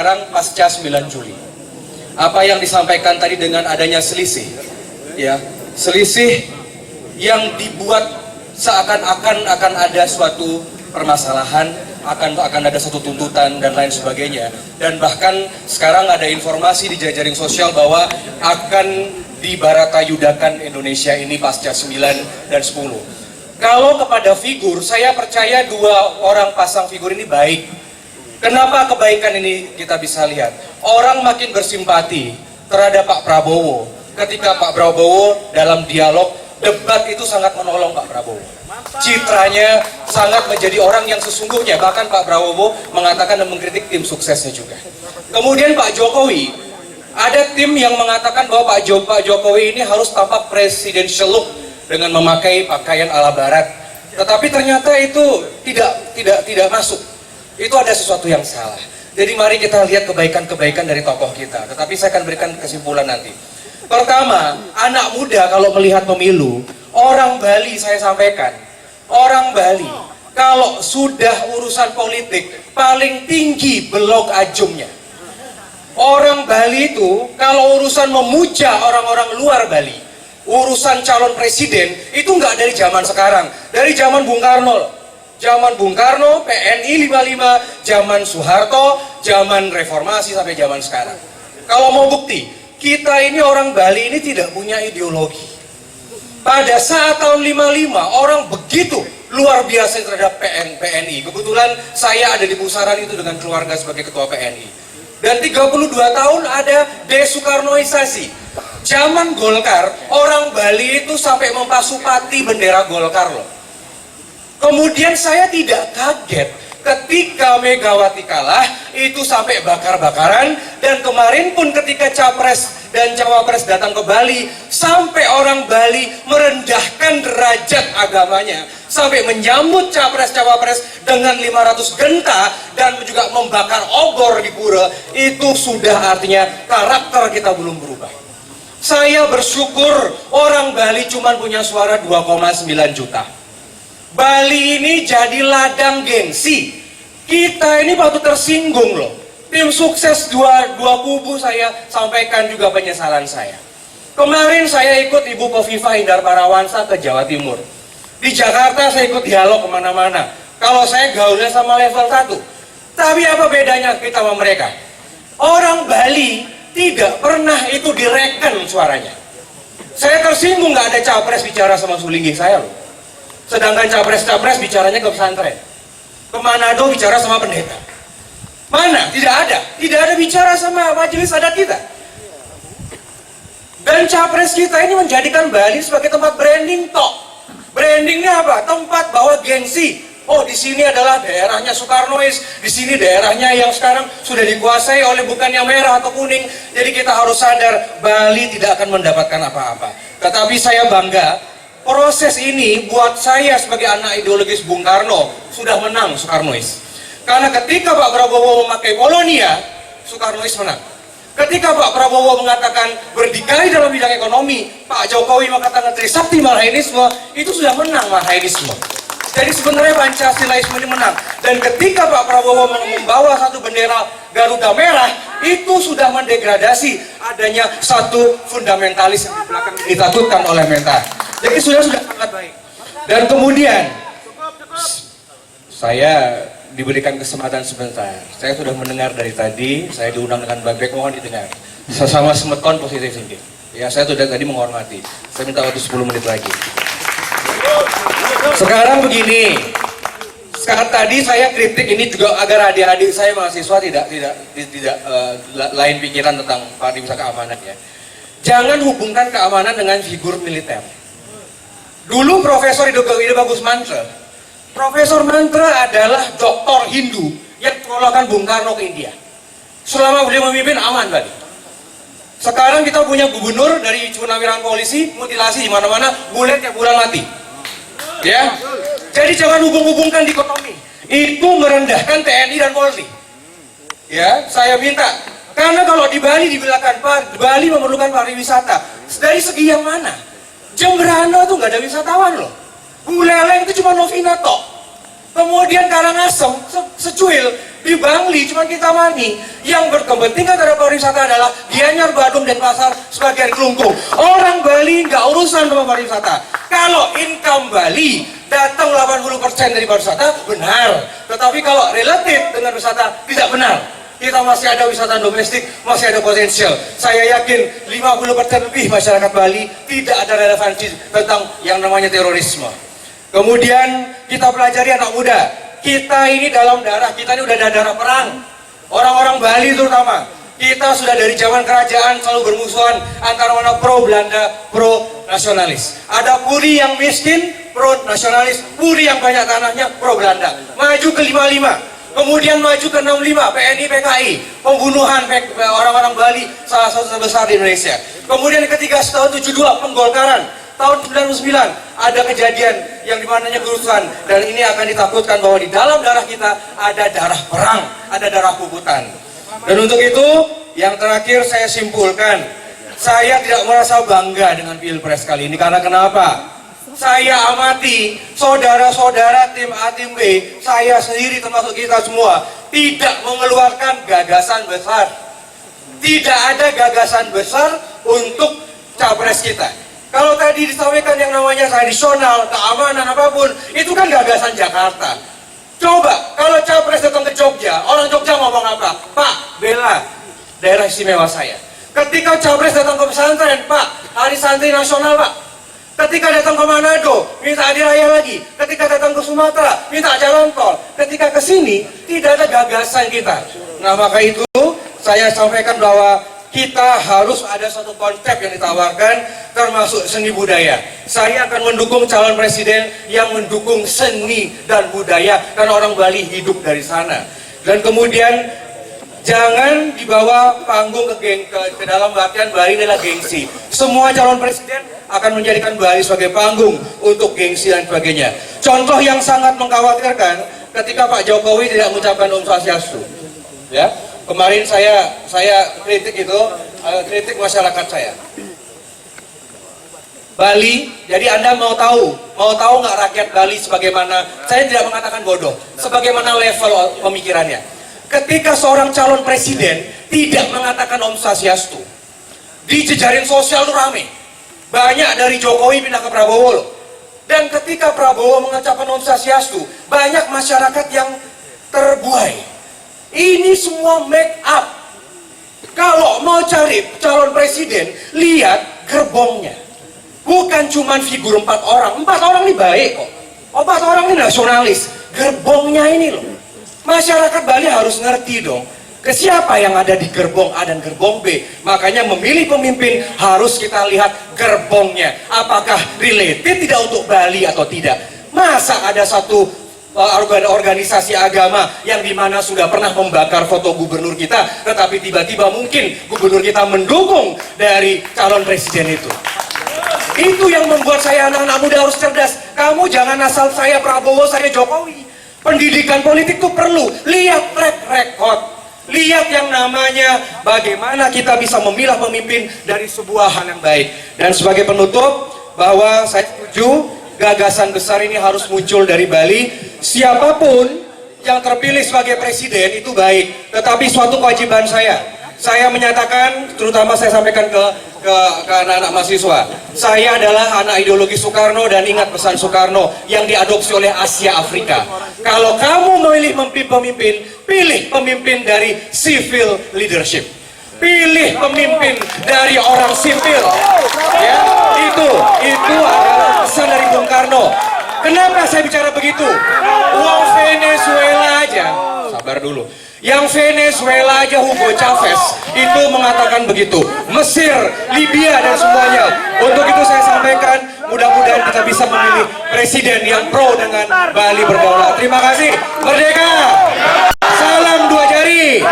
sekarang pasca 9 Juli. Apa yang disampaikan tadi dengan adanya selisih, ya, selisih yang dibuat seakan-akan akan ada suatu permasalahan, akan ada satu tuntutan dan lain sebagainya. Dan bahkan sekarang ada informasi di jejaring sosial bahwa akan dibaratayudakan Indonesia ini pasca 9 dan 10. Kalau kepada figur, saya percaya dua orang pasang figur ini baik. Kenapa kebaikan ini kita bisa lihat? Orang makin bersimpati terhadap Pak Prabowo ketika Pak Prabowo dalam dialog debat itu sangat menolong Pak Prabowo. Citranya sangat menjadi orang yang sesungguhnya. Bahkan Pak Prabowo mengatakan dan mengkritik tim suksesnya juga. Kemudian Pak Jokowi, ada tim yang mengatakan bahwa Pak Jokowi ini harus tampak presidential look dengan memakai pakaian ala barat. Tetapi ternyata itu tidak masuk. Itu ada sesuatu yang salah. Jadi mari kita lihat kebaikan-kebaikan dari tokoh kita. Tetapi saya akan berikan kesimpulan nanti. Pertama, anak muda kalau melihat pemilu, orang Bali saya sampaikan, orang Bali kalau sudah urusan politik paling tinggi belok ajungnya. Orang Bali itu kalau urusan memuja orang-orang luar Bali, urusan calon presiden itu nggak dari zaman sekarang, dari zaman Bung Karno. Zaman Bung Karno, PNI 55, zaman Soeharto, zaman reformasi sampai zaman sekarang. Kalau mau bukti, kita ini orang Bali ini tidak punya ideologi. Pada saat tahun 55, orang begitu luar biasa terhadap PNI. Kebetulan saya ada di pusaran itu dengan keluarga sebagai ketua PNI. Dan 32 tahun ada desoekarnoisasi. Zaman Golkar, orang Bali itu sampai mempasupati bendera Golkar loh. Kemudian saya tidak kaget ketika Megawati kalah, itu sampai bakar-bakaran. Dan kemarin pun ketika Capres dan Cawapres datang ke Bali, sampai orang Bali merendahkan derajat agamanya, sampai menyambut Capres Cawapres dengan 500 genta dan juga membakar obor di pura. Itu sudah artinya karakter kita belum berubah. Saya bersyukur orang Bali cuma punya suara 2,9 juta. Bali ini jadi ladang gengsi. Kita ini patut tersinggung loh. Tim sukses dua kubu saya sampaikan juga penyesalan saya. Kemarin saya ikut Ibu Khofifah Indar Parawansa ke Jawa Timur. Di Jakarta saya ikut dialog kemana-mana. Kalau saya gaulnya sama level 1. Tapi apa bedanya kita sama mereka? Orang Bali tidak pernah itu direken suaranya. Saya tersinggung nggak ada capres bicara sama Sulinggi saya loh. Sedangkan capres-capres bicaranya ke pesantren. Ke Manado bicara sama pendeta. Mana? Tidak ada. Tidak ada bicara sama majelis adat kita. Dan capres kita ini menjadikan Bali sebagai tempat branding tok. Brandingnya apa? Tempat bawa gengsi. Oh, di sini adalah daerahnya Soekarnois, di sini daerahnya yang sekarang sudah dikuasai oleh bukan yang merah atau kuning. Jadi kita harus sadar Bali tidak akan mendapatkan apa-apa. Tetapi saya bangga, proses ini buat saya sebagai anak ideologis Bung Karno sudah menang Soekarnois. Karena ketika Pak Prabowo memakai Polonia, Soekarnois menang. Ketika Pak Prabowo mengatakan berdikari dalam bidang ekonomi, Pak Jokowi mengatakan Trisakti Marhainisme, itu sudah menang Marhainisme. Jadi sebenarnya Pancasilaisme ini menang. Dan ketika Pak Prabowo membawa satu bendera Garuda Merah, itu sudah mendegradasi adanya satu fundamentalis yang di belakang ditakutkan oleh Mentan. Jadi sudah sangat baik. Dan kemudian saya diberikan kesempatan sebentar. Saya sudah mendengar dari tadi, saya diundang dengan baik-baik, mohon didengar. Sesama semeton positif thinking. Ya, saya sudah tadi menghormati. Saya minta waktu 10 menit lagi. Sekarang begini, sekarang tadi saya kritik ini juga agar adik-adik saya mahasiswa tidak lain pikiran tentang pariwisata keamanan ya. Jangan hubungkan keamanan dengan figur militer. Dulu Profesor Ide Bagus Mantra, Profesor Mantra adalah doktor Hindu yang menolakkan Bung Karno ke India. Selama beliau memimpin aman tadi. Sekarang kita punya gubernur dari Purnawirawan polisi, mutilasi di mana-mana, bulet tiap bulan mati. Ya, jadi jangan hubung-hubungkan dikotomi. Itu merendahkan TNI dan Polri. Ya, saya minta. Karena kalau di Bali dibilangkan Bali memerlukan pariwisata. Dari segi yang mana? Jemberana tuh nggak ada wisatawan loh. Buleleng itu cuma Novina tok. Kemudian Karangasem, Secuil, di Bangli cuma kita mani. Yang berkepentingan terhadap pariwisata adalah Gianyar, Badung, dan Pasar sebagian Kelungkung. Orang Bali nggak urusan sama pariwisata. Kalau income Bali datang 80% dari pariwisata, benar. Tetapi kalau relatif dengan wisata, tidak benar. Kita masih ada wisata domestik, masih ada potensial. Saya yakin 50% lebih masyarakat Bali tidak ada relevansi tentang yang namanya terorisme. Kemudian kita pelajari anak muda. Kita ini dalam darah, kita ini udah ada darah perang. Orang-orang Bali terutama. Kita sudah dari zaman kerajaan selalu bermusuhan antara mana pro Belanda, pro nasionalis. Ada Puri yang miskin, pro nasionalis. Puri yang banyak tanahnya, pro Belanda. Maju ke 55. Kemudian maju ke 65, PNI, PKI, pembunuhan orang-orang Bali, salah satu terbesar di Indonesia. Kemudian ketiga tahun 72, penggolkaran. Tahun 99, ada kejadian yang dimananya kerusuhan. Dan ini akan ditakutkan bahwa di dalam darah kita ada darah perang, ada darah puputan. Dan untuk itu, yang terakhir saya simpulkan, saya tidak merasa bangga dengan Pilpres kali ini. Karena kenapa? Saya amati saudara-saudara tim A, tim B, saya sendiri termasuk kita semua tidak mengeluarkan gagasan besar. Tidak ada gagasan besar untuk capres kita. Kalau tadi disampaikan yang namanya tradisional, keamanan, apapun, itu kan gagasan Jakarta. Coba, kalau capres datang ke Jogja, orang Jogja ngomong apa? Pak, bela daerah istimewa saya. Ketika capres datang ke pesantren, Pak, hari santri nasional, Pak. Ketika datang ke Manado, minta hari raya lagi. Ketika datang ke Sumatera, minta jalan tol. Ketika ke sini, tidak ada gagasan kita. Nah, maka itu saya sampaikan bahwa kita harus ada satu konsep yang ditawarkan, termasuk seni budaya. Saya akan mendukung calon presiden yang mendukung seni dan budaya, karena orang Bali hidup dari sana. Dan kemudian jangan dibawa panggung ke dalam bagian Bali adalah gengsi. Semua calon presiden akan menjadikan Bali sebagai panggung untuk gengsi dan sebagainya. Contoh yang sangat mengkhawatirkan ketika Pak Jokowi tidak mengucapkan Om Swastiastu. Ya, kemarin saya kritik itu, kritik masyarakat saya. Bali, jadi Anda mau tahu nggak rakyat Bali sebagaimana? Saya tidak mengatakan bodoh, sebagaimana level pemikirannya. Ketika seorang calon presiden tidak mengatakan Om Swastiastu, di jejaring sosial itu rame. Banyak dari Jokowi pindah ke Prabowo loh. Dan ketika Prabowo mengucapkan Om Swastiastu, banyak masyarakat yang terbuai. Ini semua make up. Kalau mau cari calon presiden, lihat gerbongnya. Bukan cuma figur 4 orang. 4 orang ini baik kok. 4 orang ini nasionalis. Gerbongnya ini loh. Masyarakat Bali harus ngerti dong. Ke siapa yang ada di gerbong A dan gerbong B. Makanya memilih pemimpin harus kita lihat gerbongnya. Apakah related tidak untuk Bali atau tidak. Masa ada satu organisasi agama yang dimana sudah pernah membakar foto gubernur kita, tetapi tiba-tiba mungkin gubernur kita mendukung dari calon presiden itu. Itu yang membuat saya anak-anak muda harus cerdas. Kamu jangan asal saya Prabowo, saya Jokowi. Pendidikan politik itu perlu. Lihat track record. Lihat yang namanya bagaimana kita bisa memilah pemimpin dari sebuah hal yang baik. Dan sebagai penutup, bahwa saya setuju gagasan besar ini harus muncul dari Bali. Siapapun yang terpilih sebagai presiden itu baik, tetapi suatu kewajiban saya menyatakan, terutama saya sampaikan ke anak-anak mahasiswa, saya adalah anak ideologi Soekarno dan ingat pesan Soekarno yang diadopsi oleh Asia Afrika. Kalau kamu memilih pemimpin, pilih pemimpin dari civil leadership. Pilih pemimpin dari orang sipil. Ya, itu adalah pesan dari Bung Karno. Kenapa saya bicara begitu? Uang Venezuela aja, sabar dulu. Yang Venezuela aja Hugo Chavez itu mengatakan begitu. Mesir, Libya dan semuanya. Untuk itu saya sampaikan, mudah-mudahan kita bisa memilih presiden yang pro dengan Bali berdaulat. Terima kasih. Merdeka. Salam 2 jari.